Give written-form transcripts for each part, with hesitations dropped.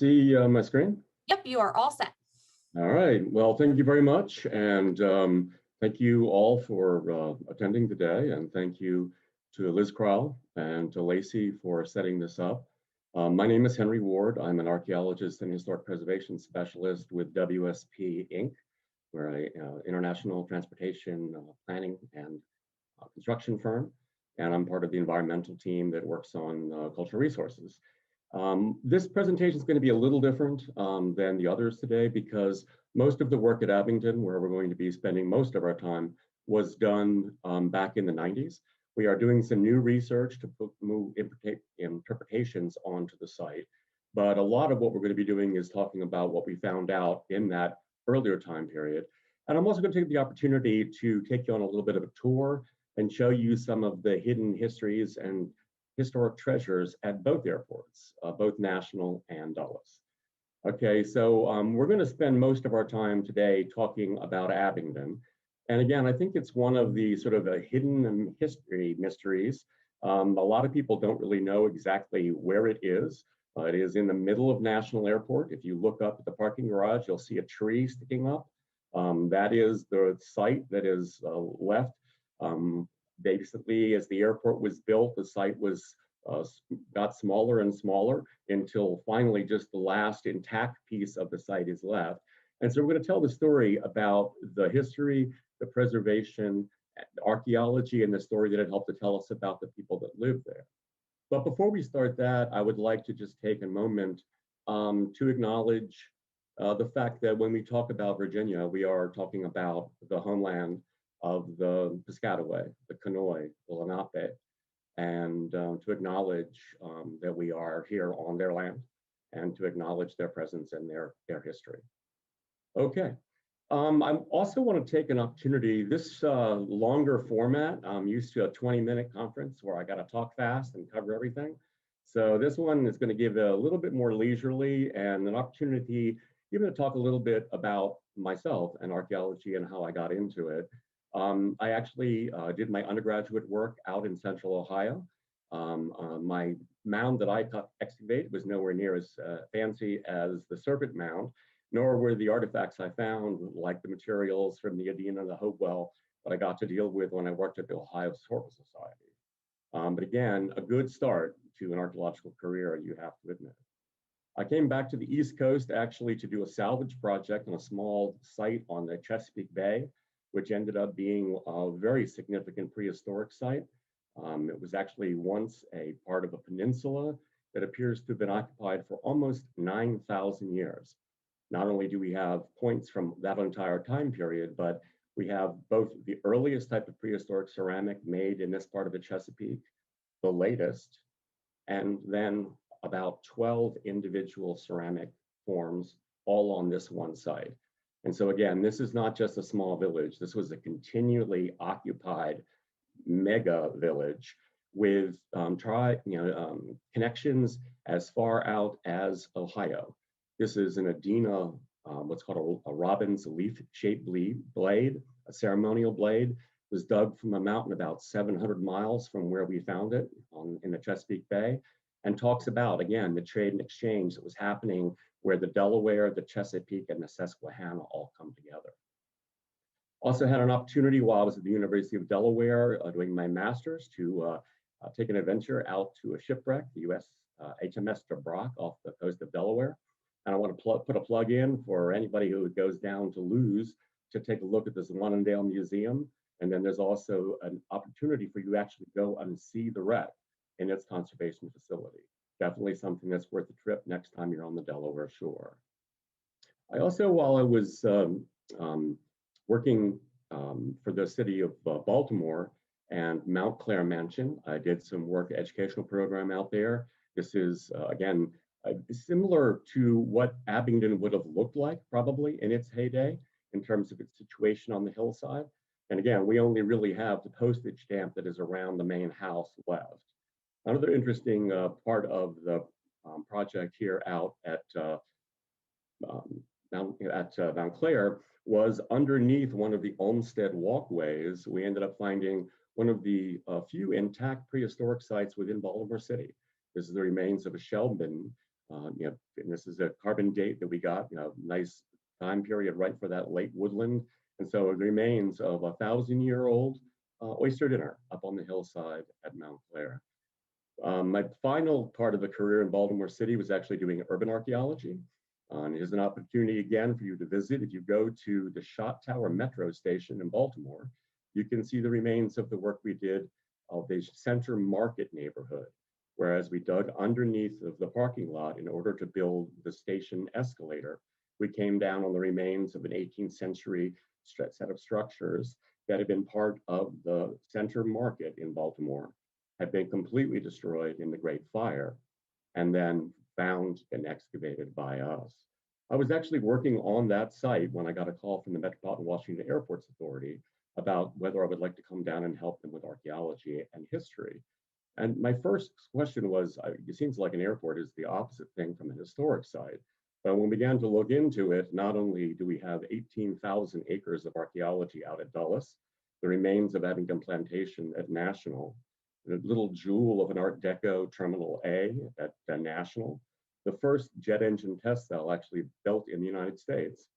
see my screen? Yep, you are all set. All right. Well, thank you very much. And thank you all for attending today. And thank you to Liz Crowell and to Lacey for setting this up. My name is Henry Ward. I'm an archaeologist and historic preservation specialist with WSP Inc. We're an international transportation planning and construction firm. And I'm part of the environmental team that works on cultural resources. This presentation is going to be a little different than the others today because most of the work at Abingdon, where we're going to be spending most of our time, was done back in the 90s. We are doing some new research to move interpretations onto the site, but a lot of what we're going to be doing is talking about what we found out in that earlier time period. And I'm also going to take the opportunity to take you on a little bit of a tour and show you some of the hidden histories and historic treasures at both airports, both National and Dulles. Okay, so we're going to spend most of our time today talking about Abingdon. And again, I think it's one of the sort of hidden history mysteries. A lot of people don't really know exactly where it is. It is in the middle of National Airport. If you look up at the parking garage, you'll see a tree sticking up. That is the site that is left. Basically, as the airport was built, the site was got smaller and smaller until finally just the last intact piece of the site is left. And so we're going to tell the story about the history, the preservation, the archaeology, and the story that it helped to tell us about the people that lived there. But before we start that, I would like to just take a moment to acknowledge the fact that when we talk about Virginia, we are talking about the homeland of the Piscataway, the Conoy, the Lenape, and to acknowledge that we are here on their land and to acknowledge their presence and their history. Okay, I also want to take an opportunity, this longer format, I'm used to a 20-minute conference where I got to talk fast and cover everything. So this one is going to give a little bit more leisurely and an opportunity even to talk a little bit about myself and archaeology and how I got into it. I actually did my undergraduate work out in Central Ohio. My mound that I excavated was nowhere near as fancy as the Serpent Mound, nor were the artifacts I found like the materials from the Adena and the Hopewell that I got to deal with when I worked at the Ohio Historical Society. But again, a good start to an archaeological career, you have to admit. I came back to the East Coast actually to do a salvage project on a small site on the Chesapeake Bay, which ended up being a very significant prehistoric site. It was actually once a part of a peninsula that appears to have been occupied for almost 9,000 years. Not only do we have points from that entire time period, but we have both the earliest type of prehistoric ceramic made in this part of the Chesapeake, the latest, and then about 12 individual ceramic forms all on this one site. And so again, this is not just a small village. This was a continually occupied mega village with connections as far out as Ohio. This is an Adena, what's called a robin's leaf-shaped blade, a ceremonial blade. It was dug from a mountain about 700 miles from where we found it in the Chesapeake Bay, and talks about, again, the trade and exchange that was happening where the Delaware, the Chesapeake, and the Susquehanna all come together. Also had an opportunity while I was at the University of Delaware doing my master's to take an adventure out to a shipwreck, the US HMS Brock off the coast of Delaware. And I want to put a plug in for anybody who goes down to Lewes to take a look at this Lonsdale Museum. And then there's also an opportunity for you to actually go and see the wreck in its conservation facility. Definitely something that's worth a trip next time you're on the Delaware shore. I also, while I was working for the city of Baltimore and Mount Clare Mansion, I did some work educational program out there. This is, again, similar to what Abingdon would have looked like probably in its heyday in terms of its situation on the hillside. And again, we only really have the postage stamp that is around the main house left. Another interesting part of the project here out at Mount Clare was underneath one of the Olmsted walkways. We ended up finding one of the few intact prehistoric sites within Baltimore City. This is the remains of a shell bin And this is a carbon date that we got, nice time period right for that late woodland. And so it remains of a 1,000-year-old oyster dinner up on the hillside at Mount Clair. My final part of the career in Baltimore City was actually doing urban archaeology. And here's an opportunity again for you to visit. If you go to the Shot Tower Metro Station in Baltimore, you can see the remains of the work we did of the Center Market neighborhood, whereas we dug underneath of the parking lot in order to build the station escalator. We came down on the remains of an 18th century set of structures that had been part of the Center Market in Baltimore, had been completely destroyed in the Great Fire, and then found and excavated by us. I was actually working on that site when I got a call from the Metropolitan Washington Airports Authority about whether I would like to come down and help them with archaeology and history. And my first question was, it seems like an airport is the opposite thing from a historic site. But when we began to look into it, not only do we have 18,000 acres of archaeology out at Dulles, the remains of Abingdon Plantation at National, the little jewel of an Art Deco Terminal A at National, the first jet engine test cell actually built in the United States,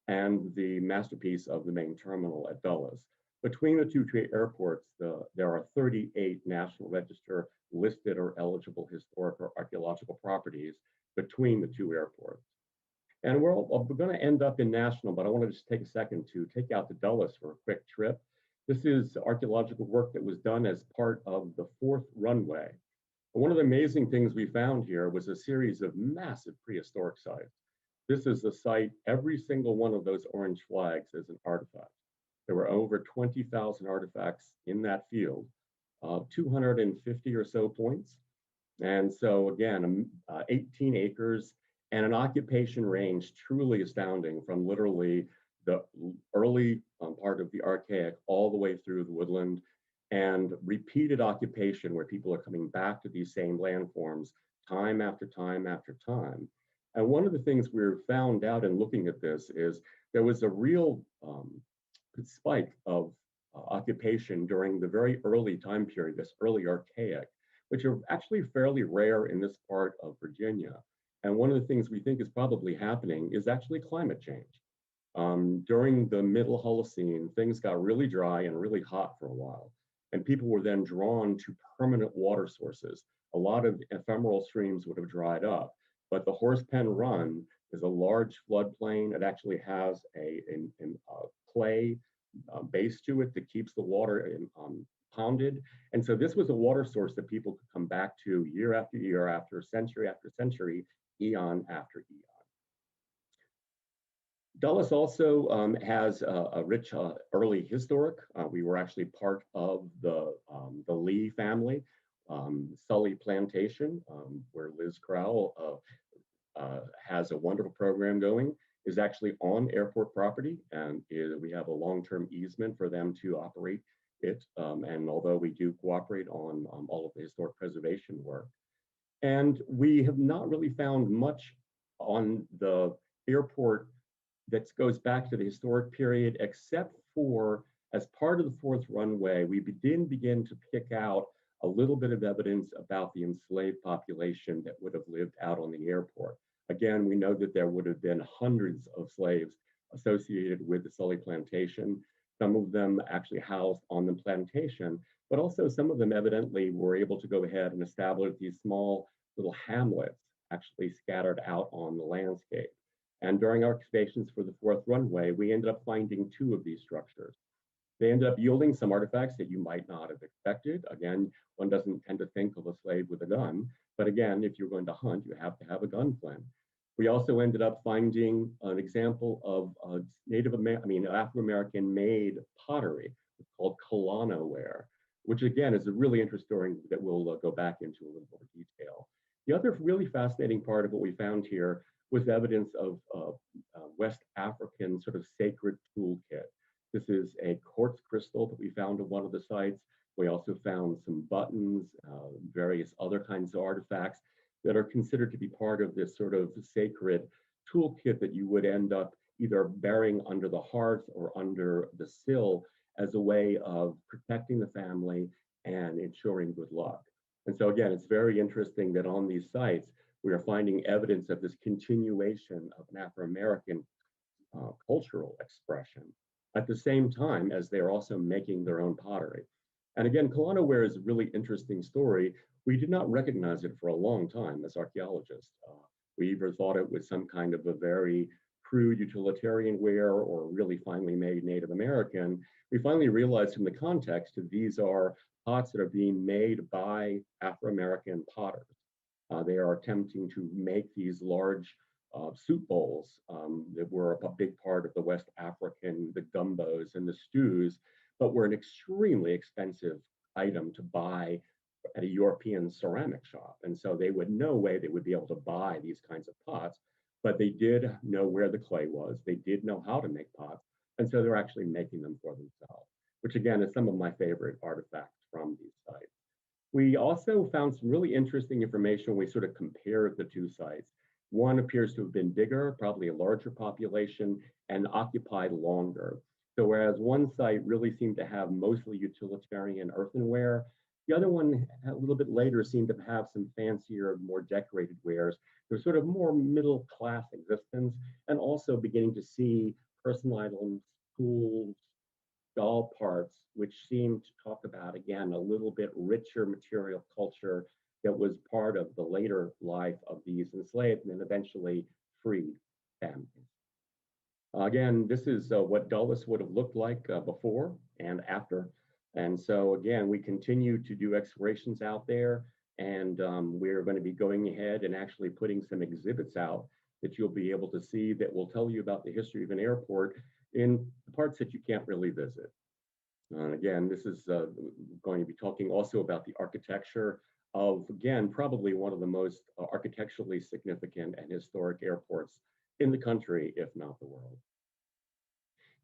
and the masterpiece of the main terminal at Dulles. Between the two airports, there are 38 National Register listed or eligible historic or archaeological properties between the two airports. And we're going to end up in National, but I want to just take a second to take out to Dulles for a quick trip. This is archaeological work that was done as part of the 4th runway. One of the amazing things we found here was a series of massive prehistoric sites. This is the site, every single one of those orange flags is an artifact. There were over 20,000 artifacts in that field, 250 or so points. And so again, 18 acres and an occupation range truly astounding from literally the early part of the Archaic all the way through the woodland, and repeated occupation where people are coming back to these same landforms time after time after time. And one of the things we found out in looking at this is there was a real spike of occupation during the very early time period, this early Archaic, which are actually fairly rare in this part of Virginia. And one of the things we think is probably happening is actually climate change. During the middle Holocene, things got really dry and really hot for a while, and people were then drawn to permanent water sources. A lot of ephemeral streams would have dried up, but the Horsepen Run is a large floodplain. It actually has a clay base to it that keeps the water pounded. And so this was a water source that people could come back to year after century, eon after eon. Dulles also has a rich early historic. We were actually part of the Lee family, Sully Plantation, where Liz Crowell has a wonderful program going, is actually on airport property, and we have a long-term easement for them to operate it. And although we do cooperate on all of the historic preservation work, and we have not really found much on the airport that goes back to the historic period, except for as part of the 4th runway, we begin to pick out a little bit of evidence about the enslaved population that would have lived out on the airport. Again, we know that there would have been hundreds of slaves associated with the Sully Plantation, some of them actually housed on the plantation, but also some of them evidently were able to go ahead and establish these small little hamlets actually scattered out on the landscape. And during our excavations for the 4th runway, we ended up finding 2 of these structures. They ended up yielding some artifacts that you might not have expected. Again, one doesn't tend to think of a slave with a gun, but again, if you're going to hunt, you have to have a gun plan. We also ended up finding an example of Afro-American made pottery. It's called Colano ware, which again is a really interesting that we'll go back into a little more detail. The other really fascinating part of what we found here was evidence of West African sort of sacred toolkit. This is a quartz crystal that we found at one of the sites. We also found some buttons, various other kinds of artifacts that are considered to be part of this sort of sacred toolkit that you would end up either burying under the hearth or under the sill as a way of protecting the family and ensuring good luck. And so again, it's very interesting that on these sites, we are finding evidence of this continuation of an Afro-American cultural expression at the same time as they're also making their own pottery. And again, Kelowna ware is a really interesting story. We did not recognize it for a long time as archaeologists. We either thought it was some kind of a very crude utilitarian ware or really finely made Native American. We finally realized from the context that these are pots that are being made by Afro-American potters. They are attempting to make these large soup bowls that were a big part of the West African, the gumbos and the stews, but were an extremely expensive item to buy at a European ceramic shop. And so they would no way they would be able to buy these kinds of pots, but they did know where the clay was. They did know how to make pots. And so they're actually making them for themselves, which again is some of my favorite artifacts from these sites. We also found some really interesting information when we sort of compared the two sites. One appears to have been bigger, probably a larger population, and occupied longer. So whereas one site really seemed to have mostly utilitarian earthenware, the other one a little bit later seemed to have some fancier, more decorated wares. There's sort of more middle class existence, and also beginning to see personal items, tools, doll parts, which seem to talk about, again, a little bit richer material culture that was part of the later life of these enslaved and then eventually freed families. Again, this is what Dulles would have looked like before and after. And so again, we continue to do explorations out there, and we're going to be going ahead and actually putting some exhibits out that you'll be able to see that will tell you about the history of an airport in the parts that you can't really visit. Again, this is going to be talking also about the architecture of, again, probably one of the most architecturally significant and historic airports in the country, if not the world.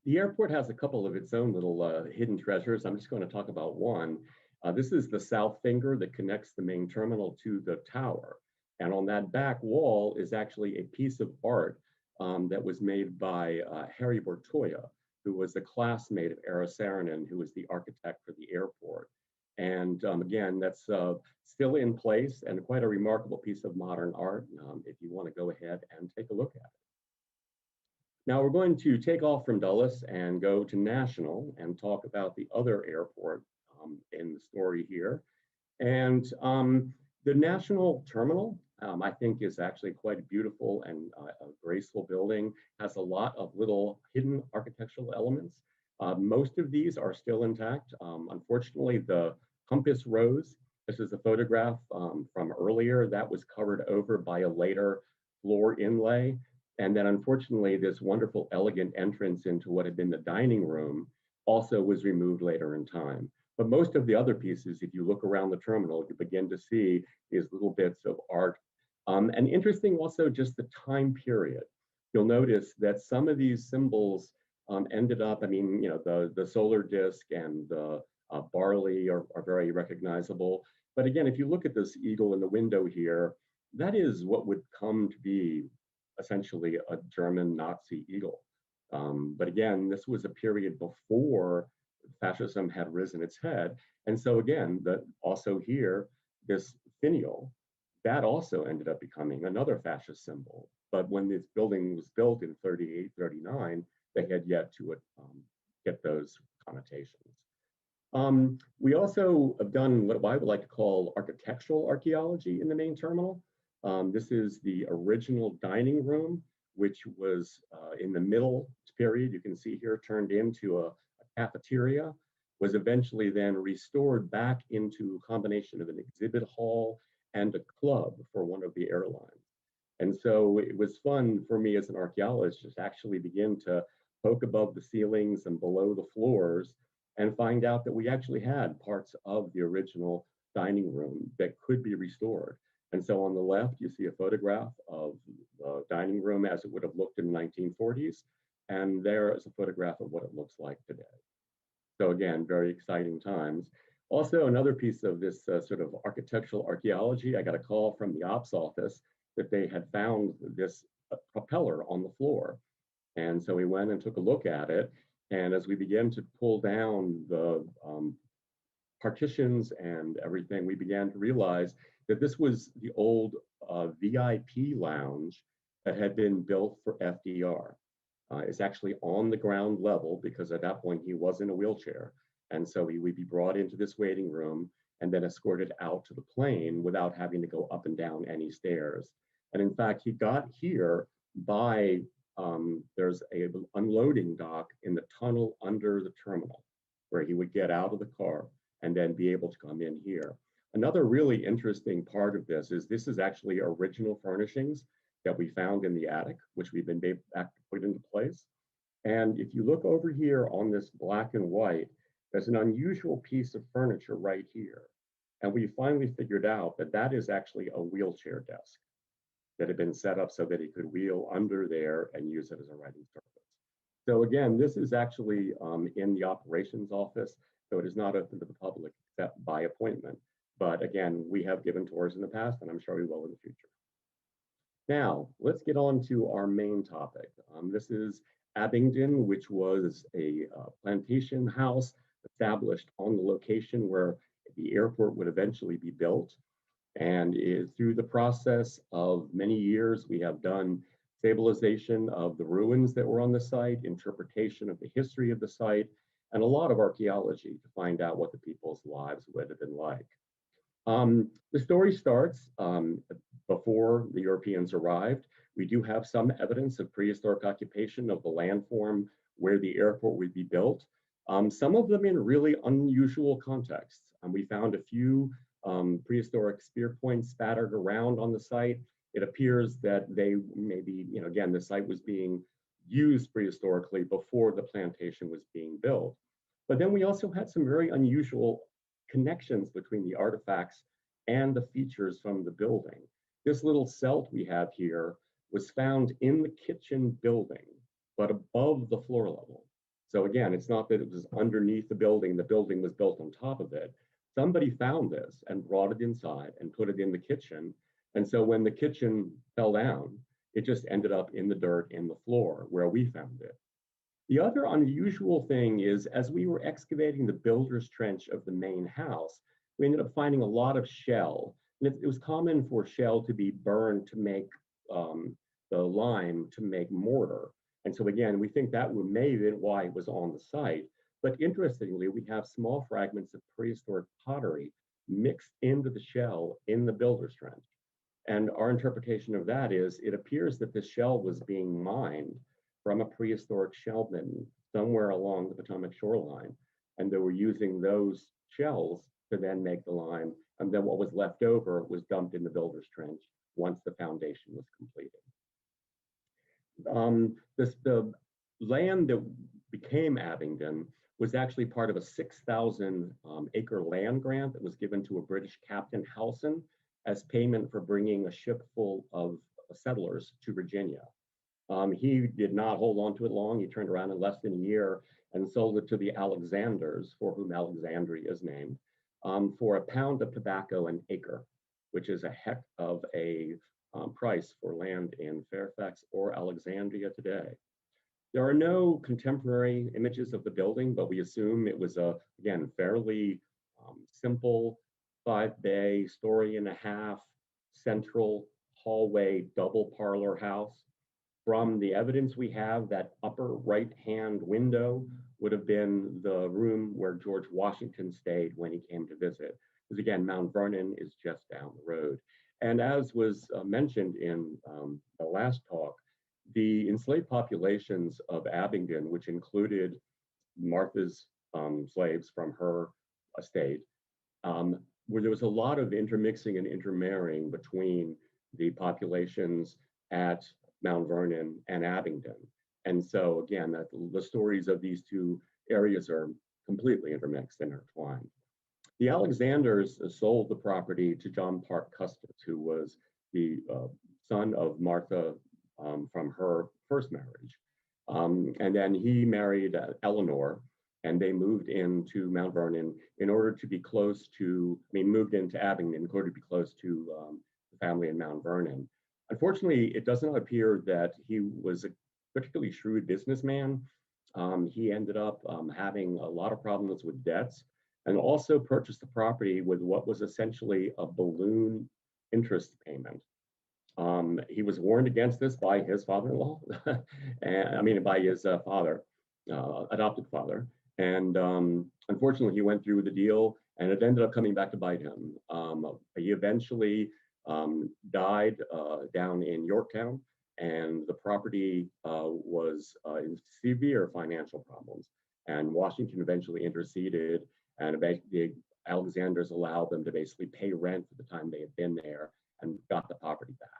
The airport has a couple of its own little hidden treasures. I'm just going to talk about one. This is the south finger that connects the main terminal to the tower. And on that back wall is actually a piece of art that was made by Harry Bortoya, who was a classmate of Eero Saarinen, who was the architect for the airport. And again, that's still in place and quite a remarkable piece of modern art if you want to go ahead and take a look at it. Now we're going to take off from Dulles and go to National and talk about the other airport in the story here. And the National Terminal, I think, is actually quite a beautiful and a graceful building, has a lot of little hidden architectural elements. Most of these are still intact. Unfortunately, the compass rose, this is a photograph from earlier, that was covered over by a later floor inlay. And then unfortunately, this wonderful elegant entrance into what had been the dining room also was removed later in time. But most of the other pieces, if you look around the terminal, you begin to see these little bits of art. And interesting also just the time period. You'll notice that some of these symbols ended up, I mean, you know, the solar disk and the barley are very recognizable. But again, if you look at this eagle in the window here, that is what would come to be essentially a German Nazi eagle. But again, this was a period before fascism had risen its head. And so again, also here, this finial, that also ended up becoming another fascist symbol. But when this building was built in 38, 39, they had yet to get those connotations. We also have done what I would like to call architectural archaeology in the main terminal. This is the original dining room, which was in the middle period, you can see here, turned into a cafeteria, was eventually then restored back into a combination of an exhibit hall and a club for one of the airlines. And so it was fun for me as an archaeologist to actually begin to poke above the ceilings and below the floors and find out that we actually had parts of the original dining room that could be restored. And so on the left, you see a photograph of the dining room as it would have looked in the 1940s. And there is a photograph of what it looks like today. So again, very exciting times. Also, another piece of this sort of architectural archaeology, I got a call from the ops office that they had found this propeller on the floor. And so we went and took a look at it. And as we began to pull down the partitions and everything, we began to realize that this was the old VIP lounge that had been built for FDR. It's actually on the ground level because at that point he was in a wheelchair. And so he would be brought into this waiting room and then escorted out to the plane without having to go up and down any stairs. And in fact, he got here by, there's a unloading dock in the tunnel under the terminal where he would get out of the car and then be able to come in here. Another really interesting part of this is actually original furnishings that we found in the attic, which we've been back to put into place. And if you look over here on this black and white, there's an unusual piece of furniture right here. And we finally figured out that that is actually a wheelchair desk that had been set up so that he could wheel under there and use it as a writing surface. So again, this is actually in the operations office, so it is not open to the public except by appointment. But again, we have given tours in the past, and I'm sure we will in the future. Now, let's get on to our main topic. This is Abingdon, which was a plantation house established on the location where the airport would eventually be built. And through the process of many years, we have done stabilization of the ruins that were on the site, interpretation of the history of the site, and a lot of archaeology to find out what the people's lives would have been like. The story starts before the Europeans arrived. We do have some evidence of prehistoric occupation of the landform where the airport would be built. Some of them in really unusual contexts. We found a few prehistoric spear points spattered around on the site. It appears that they maybe, again, the site was being used prehistorically before the plantation was being built. But then we also had some very unusual connections between the artifacts and the features from the building. This little celt we have here was found in the kitchen building, but above the floor level. So again, it's not that it was underneath the building was built on top of it. Somebody found this and brought it inside and put it in the kitchen. And so when the kitchen fell down, it just ended up in the dirt in the floor where we found it. The other unusual thing is, as we were excavating the builder's trench of the main house, we ended up finding a lot of shell. And it was common for shell to be burned to make the lime to make mortar. And so again, we think that may have been why it was on the site. But interestingly, we have small fragments of prehistoric pottery mixed into the shell in the builder's trench. And our interpretation of that is, it appears that this shell was being mined from a prehistoric shell bin somewhere along the Potomac shoreline. And they were using those shells to then make the lime. And then what was left over was dumped in the builder's trench once the foundation was completed. The land that became Abingdon was actually part of a 6,000 acre land grant that was given to a British Captain Howson as payment for bringing a ship full of settlers to Virginia. He did not hold on to it long. He turned around in less than a year and sold it to the Alexanders, for whom Alexandria is named, for a pound of tobacco an acre, which is a heck of a price for land in Fairfax or Alexandria today. There are no contemporary images of the building, but we assume it was a, again, fairly simple 5-bay, story and a half, central hallway, double parlor house. From the evidence we have, that upper right-hand window would have been the room where George Washington stayed when he came to visit. Because again, Mount Vernon is just down the road. And as was mentioned in the last talk, the enslaved populations of Abingdon, which included Martha's slaves from her estate, where there was a lot of intermixing and intermarrying between the populations at Mount Vernon and Abingdon. And so again, the stories of these two areas are completely intermixed and intertwined. The Alexanders sold the property to John Park Custis, who was the son of Martha from her first marriage. And then he married Eleanor, and they moved into Mount Vernon in order to be close to, moved into Abingdon in order to be close to the family in Mount Vernon. Unfortunately, it does not appear that he was a particularly shrewd businessman. He ended up having a lot of problems with debts. and also purchased the property with what was essentially a balloon interest payment. He was warned against this by his father-in-law, and I mean by his father, adopted father. And unfortunately, he went through with the deal, and it ended up coming back to bite him. He eventually died down in Yorktown, and the property was in severe financial problems. And Washington eventually interceded, and the Alexanders allowed them to basically pay rent for the time they had been there and got the property back.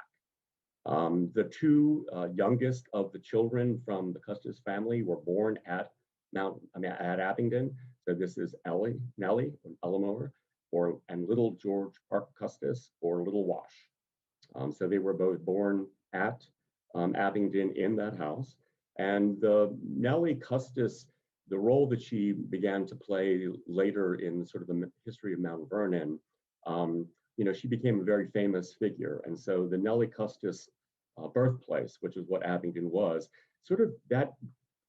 The two youngest of the children from the Custis family were born at Abingdon. So this is Nellie, Eleanor, and little George Park Custis, or Little Wash. So they were both born at Abingdon in that house. And Nellie Custis, the role that she began to play later in sort of the history of Mount Vernon, she became a very famous figure. And so the Nellie Custis birthplace, which is what Abingdon was, sort of that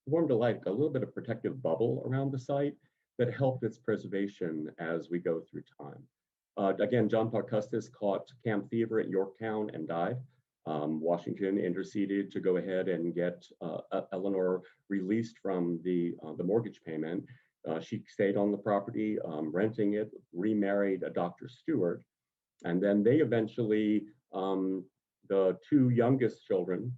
formed a little bit of protective bubble around the site that helped its preservation as we go through time. Again, John Park Custis caught camp fever at Yorktown and died. Washington interceded to go ahead and get Eleanor released from the mortgage payment. She stayed on the property, renting it, remarried a Dr. Stewart, and then they eventually, the two youngest children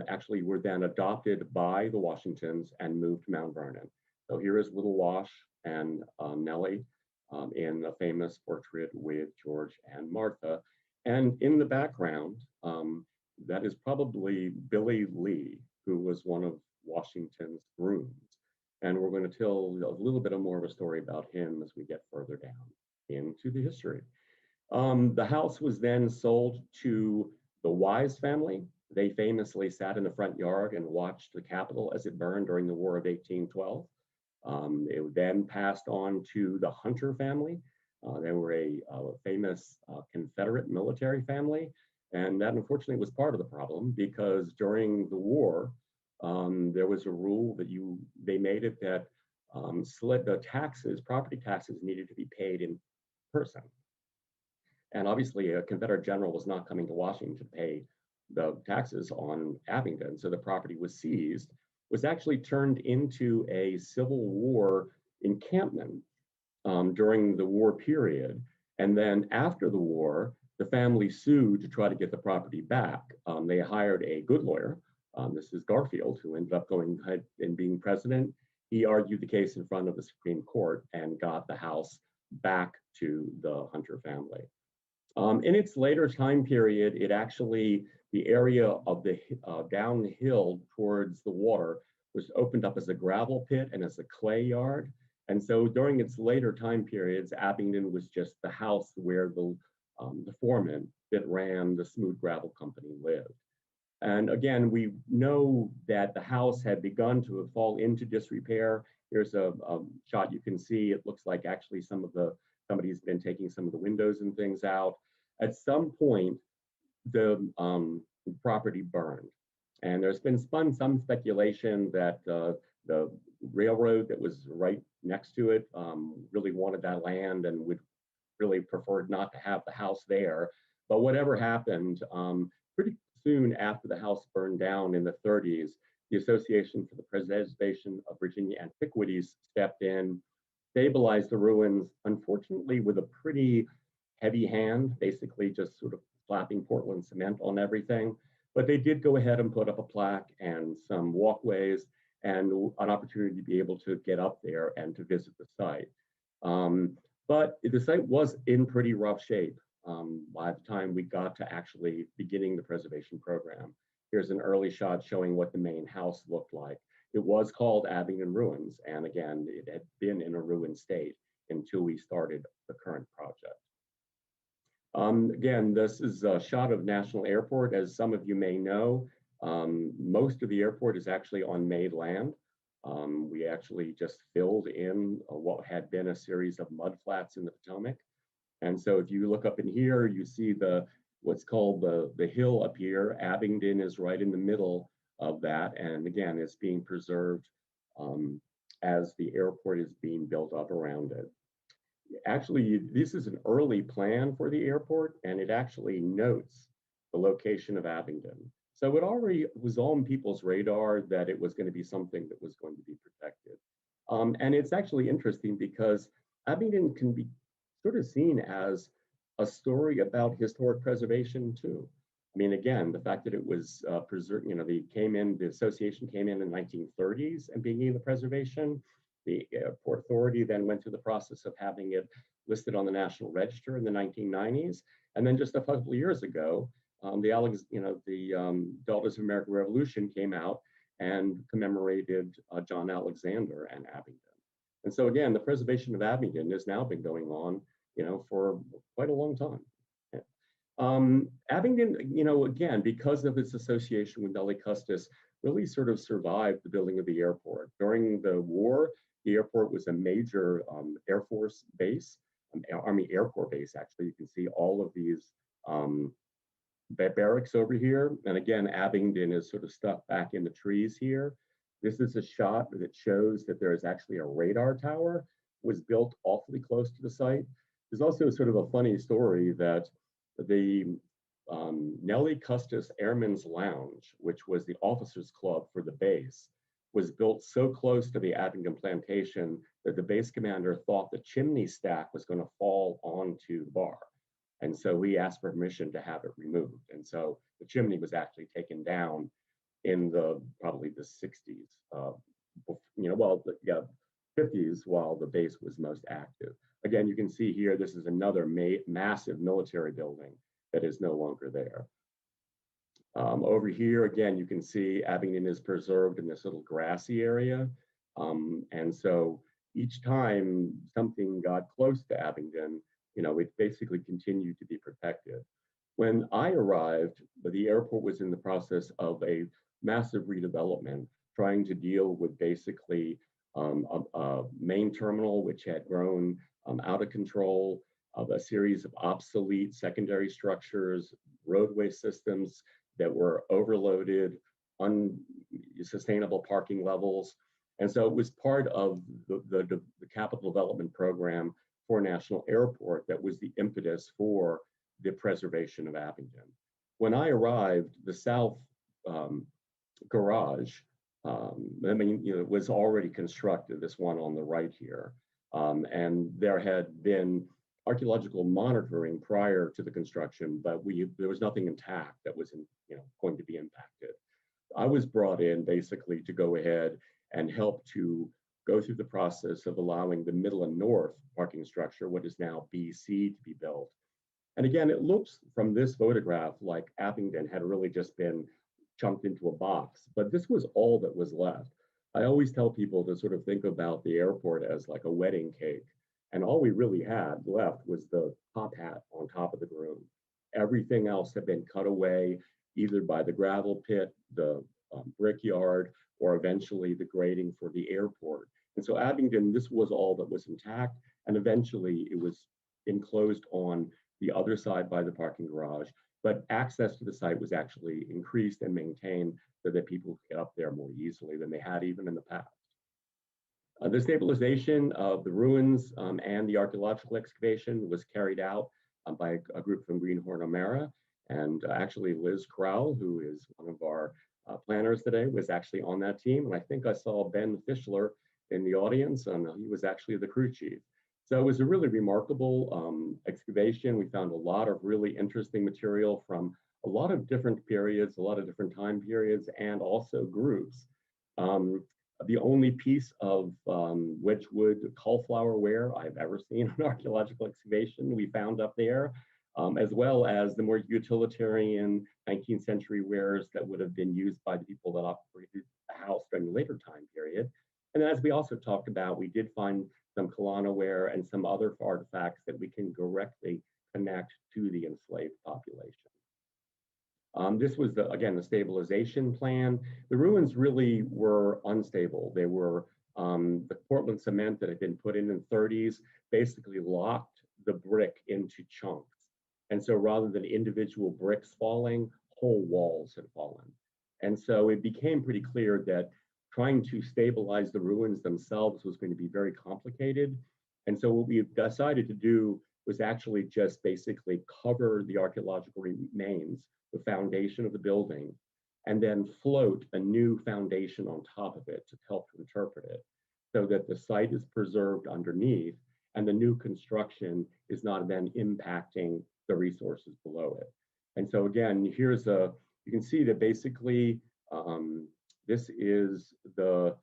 actually were then adopted by the Washingtons and moved to Mount Vernon. So here is Little Wash and Nellie in a famous portrait with George and Martha. And in the background, that is probably Billy Lee, who was one of Washington's grooms. And we're going to tell a little bit more of a story about him as we get further down into the history. The house was then sold to the Wise family. They famously sat in the front yard and watched the Capitol as it burned during the War of 1812. It then passed on to the Hunter family. They were a famous Confederate military family, and that unfortunately was part of the problem, because during the war, there was a rule that they made it that the taxes, property taxes, needed to be paid in person. And obviously, a Confederate general was not coming to Washington to pay the taxes on Abingdon, so the property was seized, was actually turned into a Civil War encampment during the war period. And then after the war, the family sued to try to get the property back. They hired a good lawyer. This is Garfield, who ended up going ahead and being president. He argued the case in front of the Supreme Court and got the house back to the Hunter family. In its later time period, it actually, the area of the downhill towards the water was opened up as a gravel pit and as a clay yard. And so during its later time periods, Abingdon was just the house where the foreman that ran the smooth gravel company lived. And again, we know that the house had begun to fall into disrepair. Here's a shot you can see. It looks like actually somebody's been taking some of the windows and things out. At some point, the property burned. And there's been some speculation that the railroad that was right next to it really wanted that land and would really preferred not to have the house there. But whatever happened, pretty soon after the house burned down in the 30s, the Association for the Preservation of Virginia Antiquities stepped in, stabilized the ruins, unfortunately with a pretty heavy hand, basically just sort of slapping Portland cement on everything. But they did go ahead and put up a plaque and some walkways and an opportunity to be able to get up there and to visit the site. But the site was in pretty rough shape by the time we got to actually beginning the preservation program. Here's an early shot showing what the main house looked like. It was called Abingdon Ruins, and again, it had been in a ruined state until we started the current project. Again, this is a shot of National Airport. As some of you may know, most of the airport is actually on made land. We actually just filled in what had been a series of mud flats in the Potomac. And so if you look up in here, you see what's called the hill up here. Abingdon is right in the middle of that. And again, it's being preserved as the airport is being built up around it. Actually, this is an early plan for the airport, and it actually notes the location of Abingdon. So it already was on people's radar that it was going to be something that was going to be protected. And it's actually interesting because Abingdon can be sort of seen as a story about historic preservation too. I mean, again, the fact that it was preserved, the association came in the 1930s and began the preservation. The Port Authority then went through the process of having it listed on the National Register in the 1990s. And then just a couple of years ago, the Daughters of American Revolution came out and commemorated John Alexander and Abingdon. And so again, the preservation of Abingdon has now been going on, for quite a long time. Abingdon, again, because of its association with Nellie Custis, really sort of survived the building of the airport. During the war, the airport was a major Air Force base, Army Air Corps base, actually. You can see all of these barracks over here. And again, Abingdon is sort of stuck back in the trees here. This is a shot that shows that there is actually a radar tower, was built awfully close to the site. There's also sort of a funny story that the Nellie Custis Airmen's Lounge, which was the officers' club for the base, was built so close to the Abingdon Plantation that the base commander thought the chimney stack was going to fall onto the bar. And so he asked for permission to have it removed. And so the chimney was actually taken down in probably the 60s, 50s, while the base was most active. Again, you can see here, this is another massive military building that is no longer there. Over here, again, you can see Abingdon is preserved in this little grassy area. And so each time something got close to Abingdon, it basically continued to be protected. When I arrived, the airport was in the process of a massive redevelopment, trying to deal with basically a main terminal, which had grown out of control, of a series of obsolete secondary structures, roadway systems that were overloaded, unsustainable parking levels. And so it was part of the capital development program for National Airport that was the impetus for the preservation of Abingdon. When I arrived, the south garage, it was already constructed, this one on the right here. And there had been archaeological monitoring prior to the construction, but there was nothing intact that was going to be impacted. I was brought in basically to go ahead and help to go through the process of allowing the middle and north parking structure, what is now BC, to be built. And again, it looks from this photograph like Abingdon had really just been chunked into a box, but this was all that was left. I always tell people to sort of think about the airport as like a wedding cake. And all we really had left was the top hat on top of the groom. Everything else had been cut away, either by the gravel pit, the brickyard, or eventually the grading for the airport. And so Abingdon, this was all that was intact. And eventually it was enclosed on the other side by the parking garage. But access to the site was actually increased and maintained so that people could get up there more easily than they had even in the past. The stabilization of the ruins and the archaeological excavation was carried out by a group from Greenhorn O'Mara. And actually Liz Crowell, who is one of our planners today, was actually on that team. And I think I saw Ben Fischler in the audience, and he was actually the crew chief. So it was a really remarkable excavation. We found a lot of really interesting material from a lot of different periods, a lot of different time periods, and also groups. The only piece of Wedgwood cauliflower ware I've ever seen in archaeological excavation we found up there, as well as the more utilitarian 19th century wares that would have been used by the people that operated the house during the later time period. And then as we also talked about, we did find some Kalana ware and some other artifacts that we can directly connect to the enslaved population. This was, again, the stabilization plan. The ruins really were unstable. They were, the Portland cement that had been put in the 30s basically locked the brick into chunks. And so rather than individual bricks falling, whole walls had fallen. And so it became pretty clear that trying to stabilize the ruins themselves was going to be very complicated. And so what we decided to do was actually just basically cover the archaeological remains, the foundation of the building, and then float a new foundation on top of it to help to interpret it, so that the site is preserved underneath and the new construction is not then impacting the resources below it. And so again, you can see that basically this is the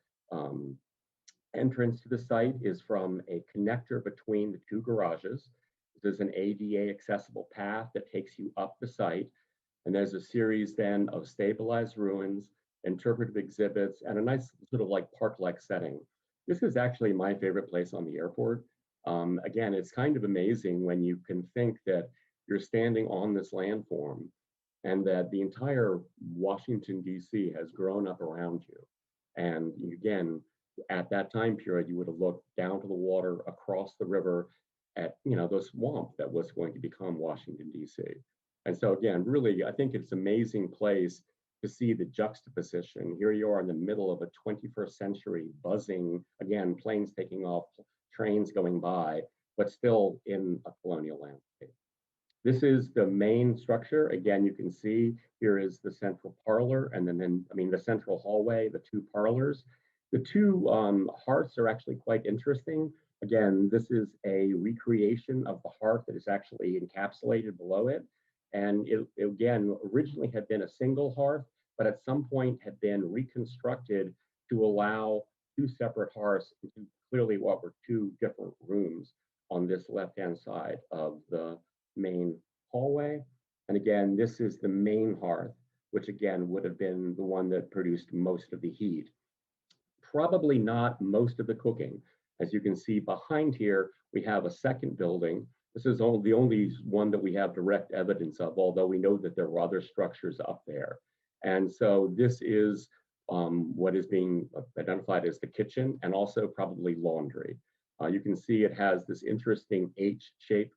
entrance to the site is from a connector between the two garages. There's an ADA accessible path that takes you up the site. And there's a series then of stabilized ruins, interpretive exhibits, and a nice sort of like park-like setting. This is actually my favorite place on the airport. Again, it's kind of amazing when you can think that you're standing on this landform and that the entire Washington, D.C. has grown up around you. And again, at that time period, you would have looked down to the water across the river at, the swamp that was going to become Washington, D.C. And so again, really, I think it's an amazing place to see the juxtaposition. Here you are in the middle of a 21st century buzzing, again, planes taking off, trains going by, but still in a colonial landscape. This is the main structure. Again, you can see here is the central parlor, and then the central hallway, the two parlors. The two hearths are actually quite interesting. Again, this is a recreation of the hearth that is actually encapsulated below it. And it again, originally had been a single hearth, but at some point had been reconstructed to allow two separate hearths into clearly what were two different rooms on this left-hand side of the main hallway. And again, this is the main hearth, which again would have been the one that produced most of the heat. Probably not most of the cooking. As you can see behind here, we have a second building. This is the only one that we have direct evidence of, although we know that there were other structures up there. And so this is what is being identified as the kitchen and also probably laundry. You can see it has this interesting H-shaped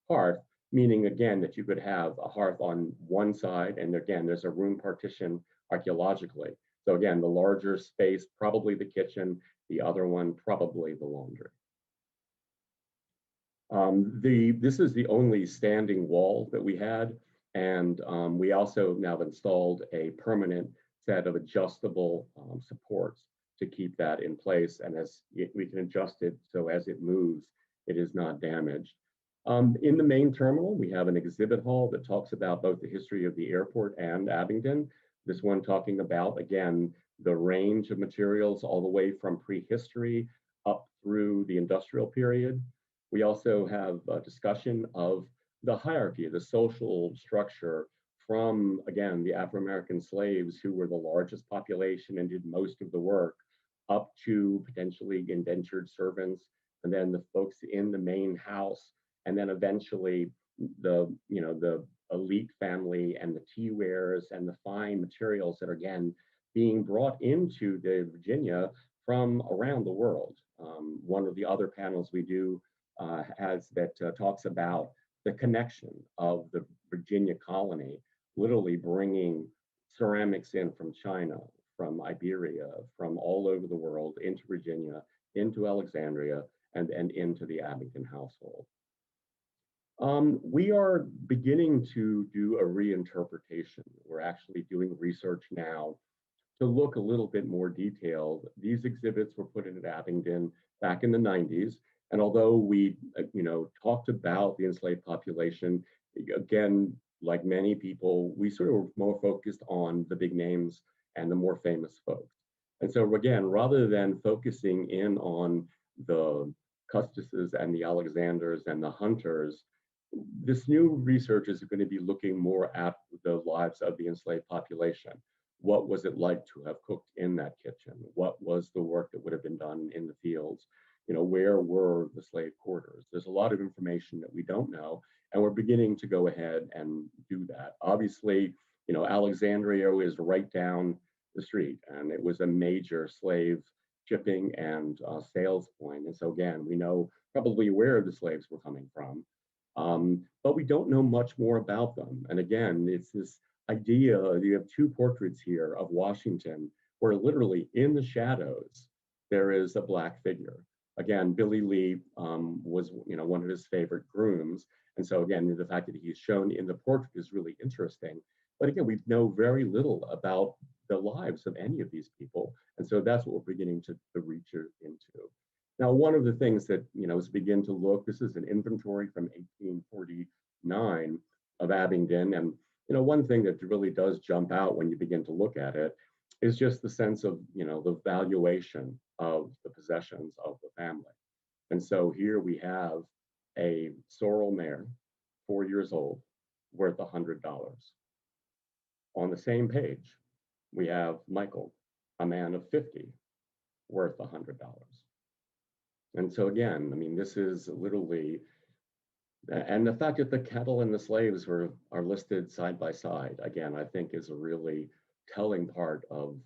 hearth, meaning again that you could have a hearth on one side, and again, there's a room partition archaeologically. So again, the larger space, probably the kitchen, the other one, probably the laundry. This is the only standing wall that we had, and we also now have installed a permanent set of adjustable supports to keep that in place, and we can adjust it so as it moves, it is not damaged. In the main terminal, we have an exhibit hall that talks about both the history of the airport and Abingdon. This one talking about, again, the range of materials all the way from prehistory up through the industrial period. We also have a discussion of the hierarchy, the social structure from, again, the Afro-American slaves who were the largest population and did most of the work, up to potentially indentured servants, and then the folks in the main house, and then eventually the elite family and the tea wares and the fine materials that are again being brought into the Virginia from around the world. One of the other panels we do talks about the connection of the Virginia colony, literally bringing ceramics in from China, from Iberia, from all over the world into Virginia, into Alexandria, and into the Abingdon household. We are beginning to do a reinterpretation. We're actually doing research now to look a little bit more detailed. These exhibits were put in at Abingdon back in the 90s. And although we, talked about the enslaved population, again, like many people, we sort of were more focused on the big names and the more famous folks. And so again, rather than focusing in on the Custises and the Alexanders and the Hunters, this new research is going to be looking more at the lives of the enslaved population. What was it like to have cooked in that kitchen? What was the work that would have been done in the fields? Where were the slave quarters? There's a lot of information that we don't know, and we're beginning to go ahead and do that. Obviously, Alexandria is right down the street, and it was a major slave shipping and sales point. And so again, we know probably where the slaves were coming from, but we don't know much more about them. And again, it's this idea, you have two portraits here of Washington, where literally in the shadows, there is a Black figure. Again, Billy Lee was, one of his favorite grooms. And so again, the fact that he's shown in the portrait is really interesting. But again, we know very little about the lives of any of these people. And so that's what we're beginning to reach into. Now, one of the things that, is begin to look, this is an inventory from 1849 of Abingdon. And, one thing that really does jump out when you begin to look at it is just the sense of, the valuation of the possessions of the family. And so here we have a sorrel mare, 4 years old, worth $100. On the same page, we have Michael, a man of 50, worth $100. And so again, I mean, this is literally, and the fact that the cattle and the slaves are listed side by side, again, I think is a really telling part of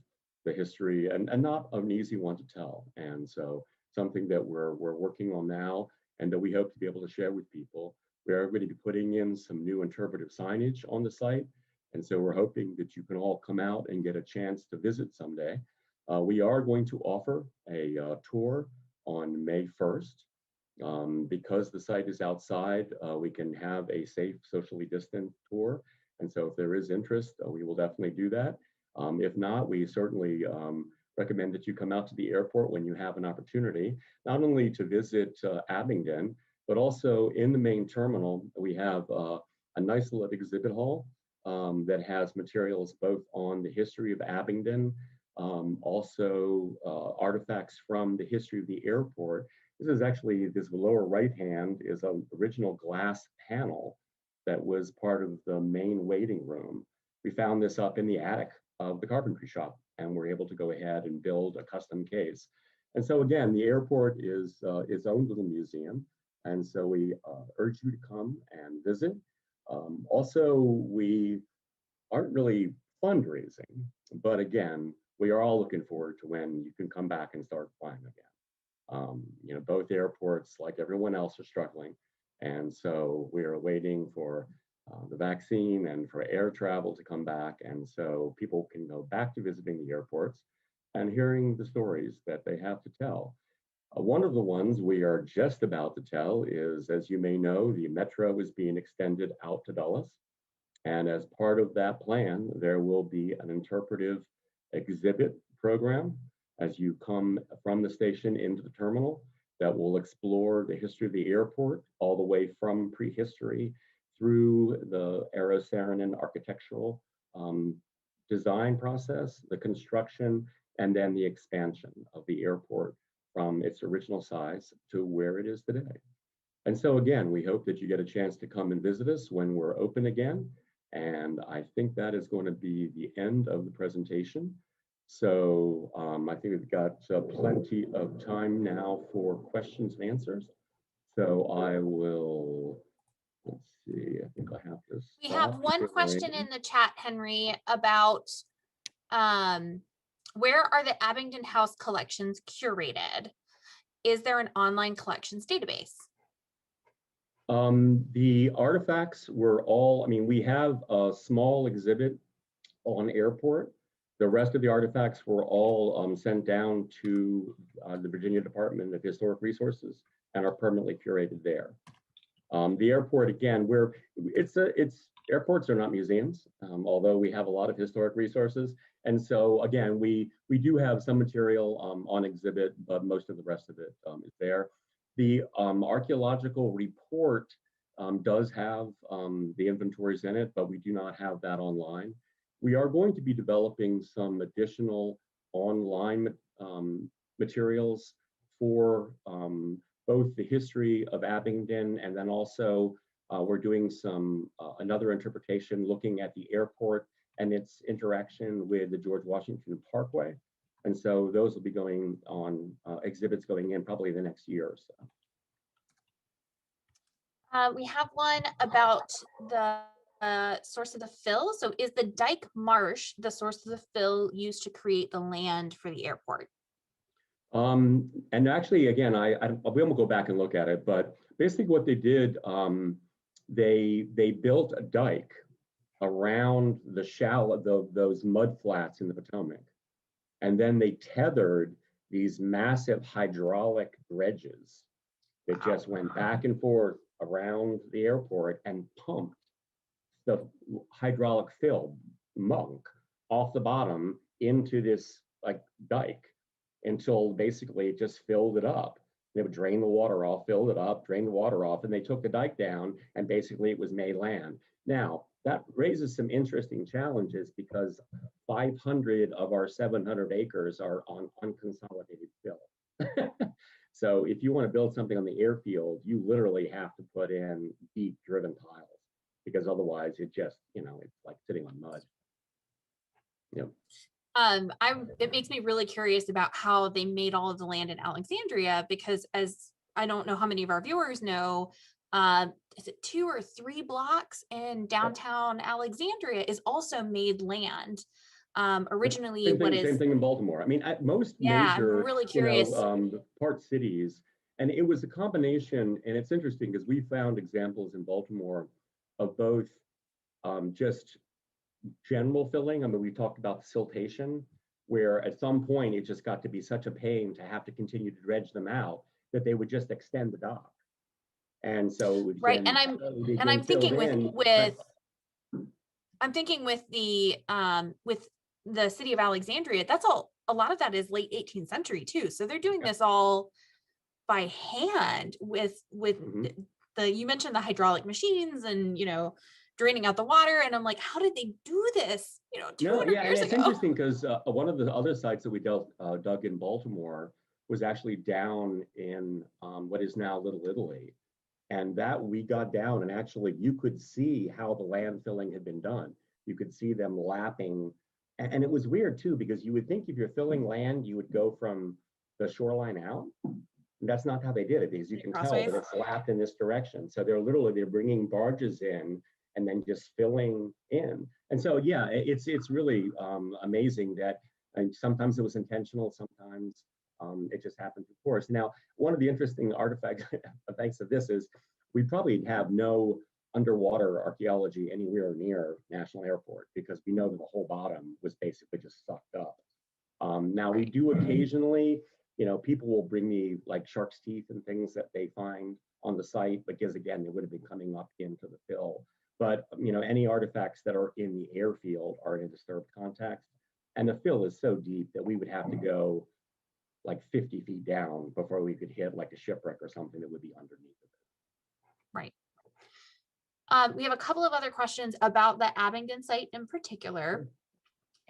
the history, and not an easy one to tell. And so something that we're working on now, and that we hope to be able to share with people. We are going to be putting in some new interpretive signage on the site. And so we're hoping that you can all come out and get a chance to visit someday. We are going to offer a tour on May 1st. Because the site is outside, we can have a safe, socially distant tour. And so if there is interest, we will definitely do that. If not, we certainly recommend that you come out to the airport when you have an opportunity, not only to visit Abingdon, but also in the main terminal, we have a nice little exhibit hall that has materials both on the history of Abingdon, also artifacts from the history of the airport. This is actually, this lower right hand is an original glass panel that was part of the main waiting room. We found this up in the attic of the carpentry shop, and we're able to go ahead and build a custom case. And so again, the airport is its own little museum. And so we urge you to come and visit. Also, we aren't really fundraising, but again, we are all looking forward to when you can come back and start flying again. Both airports, like everyone else, are struggling. And so we are waiting for the vaccine and for air travel to come back. And so people can go back to visiting the airports and hearing the stories that they have to tell. One of the ones we are just about to tell is, as you may know, the Metro is being extended out to Dulles. And as part of that plan, there will be an interpretive exhibit program as you come from the station into the terminal that will explore the history of the airport all the way from prehistory through the Arrow-Saarinen architectural design process, the construction, and then the expansion of the airport from its original size to where it is today. And so again, we hope that you get a chance to come and visit us when we're open again. And I think that is going to be the end of the presentation. So I think we've got plenty of time now for questions and answers. So I will, let's see, I think I have this. We have one question in the chat, Henry, about where are the Abingdon House collections curated? Is there an online collections database? The artifacts were all, I mean, we have a small exhibit on airport. The rest of the artifacts were all sent down to the Virginia Department of Historic Resources and are permanently curated there. The airport, again, airports are not museums, although we have a lot of historic resources. And so again, we do have some material on exhibit, but most of the rest of it is there. The archaeological report does have the inventories in it, but we do not have that online. We are going to be developing some additional online materials for both the history of Abingdon, and then also we're doing some another interpretation looking at the airport and its interaction with the George Washington Parkway. And so those will be going on exhibits going in probably the next year or so. We have one about the source of the fill. So is the dike marsh the source of the fill used to create the land for the airport? And actually, again, we won't go back and look at it, but basically what they did, they built a dike around the shallow, those mud flats in the Potomac. And then they tethered these massive hydraulic dredges that just went back and forth around the airport and pumped the hydraulic fill muck off the bottom into this like dike until basically it just filled it up. They would drain the water off, filled it up, drain the water off, and they took the dike down, and basically it was made land. Now, that raises some interesting challenges because 500 of our 700 acres are on unconsolidated fill. So if you want to build something on the airfield, you literally have to put in deep driven piles because otherwise it just, it's like sitting on mud. Yep. It makes me really curious about how they made all of the land in Alexandria, because as I don't know how many of our viewers know, is it 2 or 3 blocks in downtown Alexandria is also made land. Originally, same thing in Baltimore. I mean, at most major, I'm really curious. Part cities, and it was a combination. And it's interesting because we found examples in Baltimore of both just general filling. I mean, we talked about siltation, where at some point it just got to be such a pain to have to continue to dredge them out that they would just extend the dock. And so right, and I'm thinking with the city of Alexandria, that's all, a lot of that is late 18th century too. So they're doing this all by hand with the you mentioned the hydraulic machines and draining out the water, and I'm like, how did they do this 200 years it's ago? interesting because one of the other sites that we dug in Baltimore was actually down in what is now Little Italy, and that we got down and actually you could see how the land filling had been done. You could see them lapping, and it was weird too because you would think if you're filling land you would go from the shoreline out. And that's not how they did it, because you can tell that it's lapped in this direction. So they're bringing barges in and then just filling in. And so, yeah, it's really amazing that, and sometimes it was intentional, sometimes it just happened, of course. Now, one of the interesting effects of this is we probably have no underwater archaeology anywhere near National Airport because we know that the whole bottom was basically just sucked up. Now, we do occasionally, people will bring me like shark's teeth and things that they find on the site, because again, they would have been coming up into the fill. But any artifacts that are in the airfield are in a disturbed context, and the fill is so deep that we would have to go like 50 feet down before we could hit like a shipwreck or something that would be underneath of it. Right. We have a couple of other questions about the Abingdon site in particular.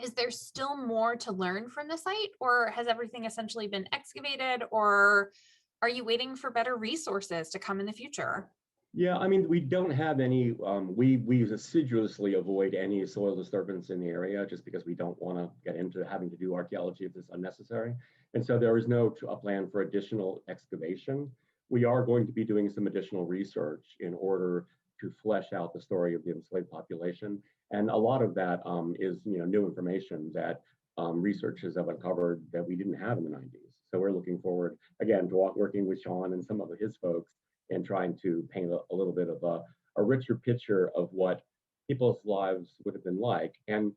Is there still more to learn from the site, or has everything essentially been excavated, or are you waiting for better resources to come in the future? Yeah, I mean, we don't have any, we assiduously avoid any soil disturbance in the area just because we don't want to get into having to do archaeology if it's unnecessary. And so there is no plan for additional excavation. We are going to be doing some additional research in order to flesh out the story of the enslaved population. And a lot of that is new information that researchers have uncovered that we didn't have in the 90s. So we're looking forward, again, to working with Sean and some of his folks and trying to paint a little bit of a richer picture of what people's lives would have been like. And,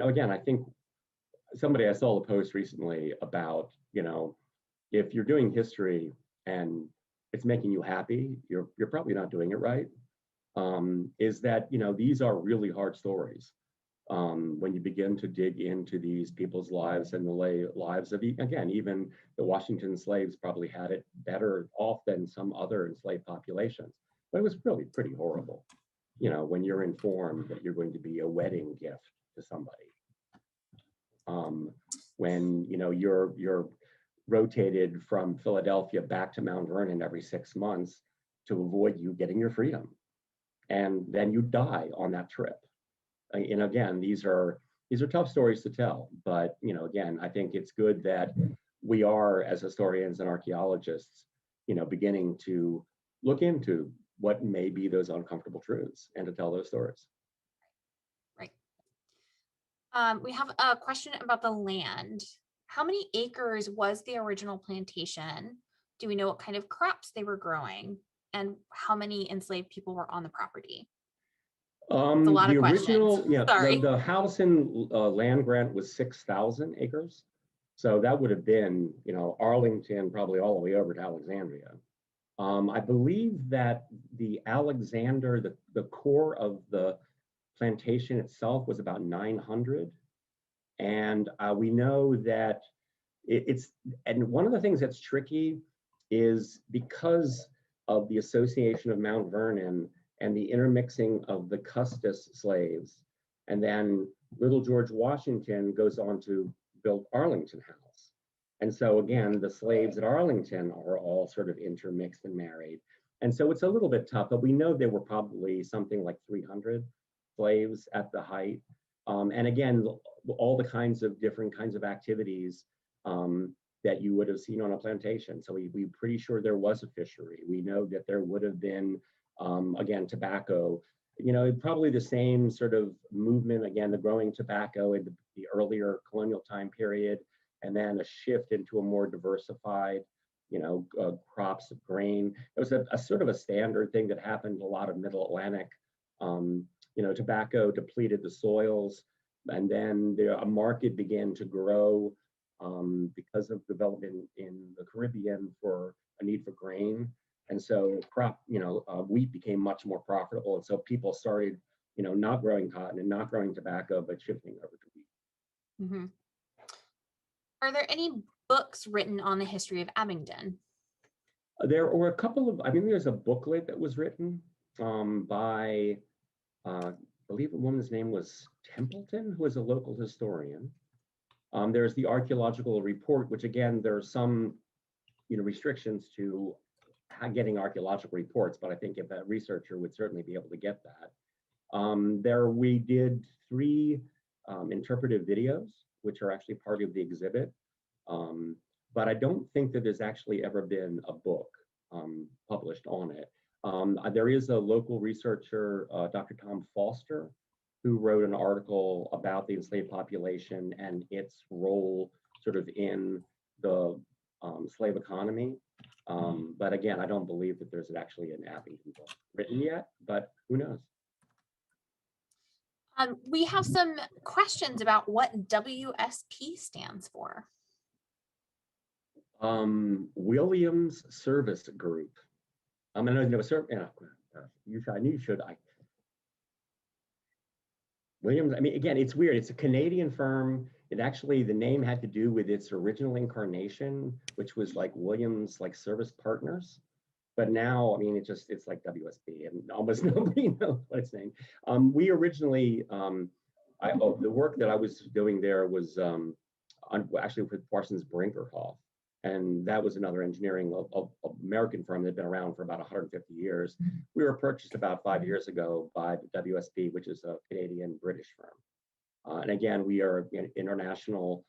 again, I think I saw a post recently about, if you're doing history and it's making you happy, you're probably not doing it right. Is that, these are really hard stories. When you begin to dig into these people's lives and the lives of, again, even the Washington slaves probably had it better off than some other enslaved populations. But it was really pretty horrible, when you're informed that you're going to be a wedding gift to somebody. When, you're rotated from Philadelphia back to Mount Vernon every 6 months to avoid you getting your freedom. And then you die on that trip. And again, these are tough stories to tell, but again, I think it's good that we are, as historians and archaeologists, beginning to look into what may be those uncomfortable truths and to tell those stories. Right. We have a question about the land. How many acres was the original plantation? Do we know what kind of crops they were growing? And how many enslaved people were on the property? It's a lot of questions. Original, Sorry. the house and land grant was 6,000 acres. So that would have been, Arlington, probably all the way over to Alexandria. I believe that the the core of the plantation itself was about 900. And we know that and one of the things that's tricky is because of the association of Mount Vernon and the intermixing of the Custis slaves, and then little George Washington goes on to build Arlington House. And so again, the slaves at Arlington are all sort of intermixed and married. And so it's a little bit tough, but we know there were probably something like 300 slaves at the height. And again, all the kinds of different kinds of activities that you would have seen on a plantation. So we're pretty sure there was a fishery. We know that there would have been, again, tobacco. Probably the same sort of movement, again, the growing tobacco in the earlier colonial time period, and then a shift into a more diversified, crops of grain. It was a sort of a standard thing that happened in a lot of Middle Atlantic. Tobacco depleted the soils, and then a market began to grow because of development in the Caribbean for a need for grain. And so wheat became much more profitable. And so people started, not growing cotton and not growing tobacco, but shifting over to wheat. Mm-hmm. Are there any books written on the history of Abingdon? There were a couple of, there's a booklet that was written by, I believe a woman's name was Templeton, who was a local historian. There's the archaeological report, which again, there are some, restrictions to getting archaeological reports, but I think if a researcher would certainly be able to get that. We did 3 interpretive videos, which are actually part of the exhibit. But I don't think that there's actually ever been a book published on it. There is a local researcher, Dr. Tom Foster, who wrote an article about the enslaved population and its role sort of in the slave economy. But again, I don't believe that there's actually an Abingdon book written yet, but who knows? We have some questions about what WSP stands for. Williams Service Group. I knew you should. Williams, again, it's weird. It's a Canadian firm. It actually, the name had to do with its original incarnation, which was like Williams, like Service Partners. But now, it's like WSP, and almost nobody knows what it's named. We originally, the work that I was doing there was actually with Parsons Brinkerhoff. And that was another engineering American firm that had been around for about 150 years. We were purchased about 5 years ago by the WSP, which is a Canadian-British firm. And again, we are international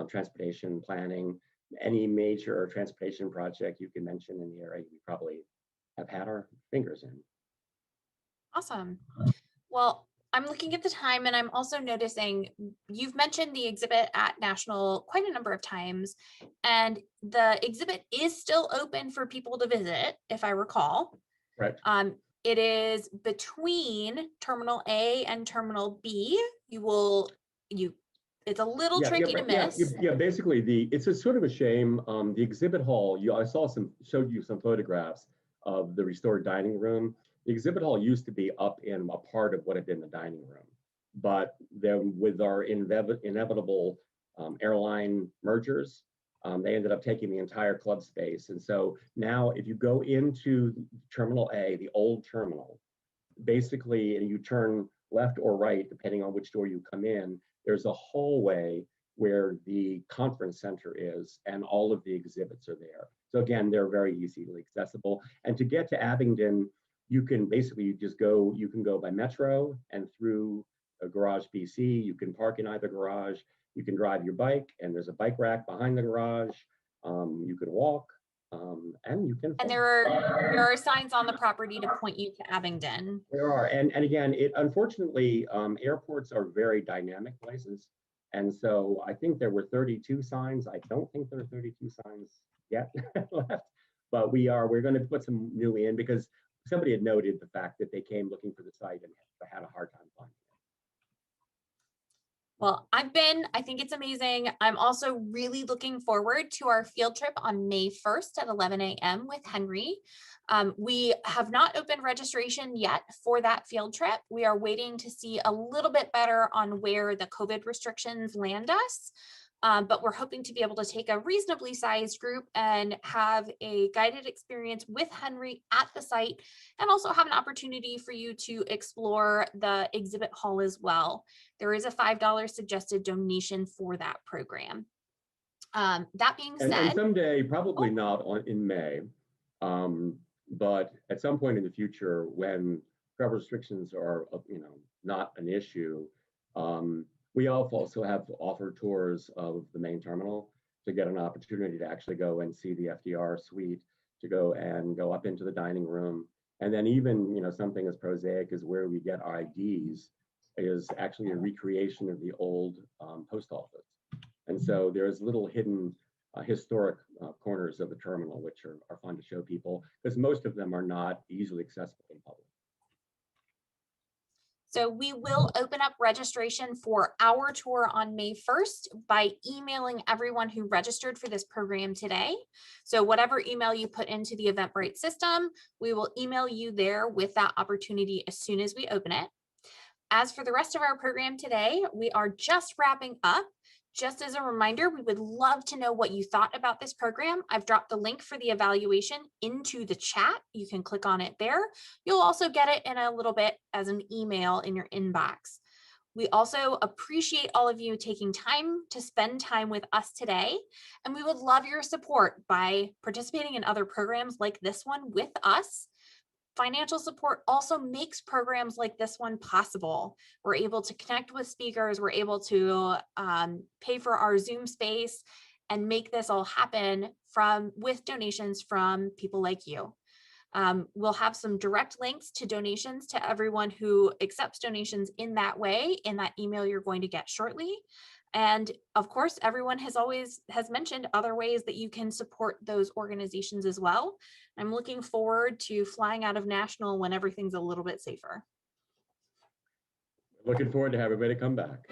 transportation planning. Any major transportation project you can mention in the area, we probably have had our fingers in. Awesome. Well, I'm looking at the time, and I'm also noticing you've mentioned the exhibit at National quite a number of times, and the exhibit is still open for people to visit, if I recall. Right. It is between Terminal A and Terminal B. It's a little tricky to miss. Yeah, basically, it's a sort of a shame. The exhibit hall, I showed you some photographs of the restored dining room. The exhibit hall used to be up in a part of what had been the dining room. But then with our inevitable airline mergers, they ended up taking the entire club space. And so now if you go into Terminal A, the old terminal, basically you turn left or right, depending on which door you come in, there's a hallway where the conference center is, and all of the exhibits are there. So again, they're very easily accessible. And to get to Abingdon, you can basically you can go by Metro and through a Garage BC. You can park in either garage. You can drive your bike, and there's a bike rack behind the garage. You can walk, and you can. And there are signs on the property to point you to Abingdon. There are, and again, unfortunately, airports are very dynamic places, and so I think there were 32 signs. I don't think there are 32 signs yet left, but we're going to put some new in because somebody had noted the fact that they came looking for the site and had a hard time finding Well, I think it's amazing. I'm also really looking forward to our field trip on May 1st at 11 a.m. with Henry. We have not opened registration yet for that field trip. We are waiting to see a little bit better on where the COVID restrictions land us. But we're hoping to be able to take a reasonably sized group and have a guided experience with Henry at the site, and also have an opportunity for you to explore the exhibit hall as well. There is a $5 suggested donation for that program. That being And said, someday, probably not in May, but at some point in the future, when travel restrictions are, not an issue, we also have to offer tours of the main terminal to get an opportunity to actually go and see the FDR suite, to go up into the dining room, and then even something as prosaic as where we get our IDs is actually a recreation of the old post office. And so there's little hidden historic corners of the terminal, which are fun to show people, because most of them are not easily accessible in public. so we will open up registration for our tour on May 1st by emailing everyone who registered for this program today. So whatever email you put into the Eventbrite system, we will email you there with that opportunity as soon as we open it. As for the rest of our program today, we are just wrapping up. Just as a reminder, we would love to know what you thought about this program. I've dropped the link for the evaluation into the chat. You can click on it there. You'll also get it in a little bit as an email in your inbox. We also appreciate all of you taking time to spend time with us today, and we would love your support by participating in other programs like this one with us. Financial support also makes programs like this one possible. We're able to connect with speakers, we're able to pay for our Zoom space and make this all happen with donations from people like you. We'll have some direct links to donations to everyone who accepts donations in that way in that email you're going to get shortly. And of course, everyone has mentioned other ways that you can support those organizations as well. I'm looking forward to flying out of National when everything's a little bit safer. Looking forward to have everybody come back.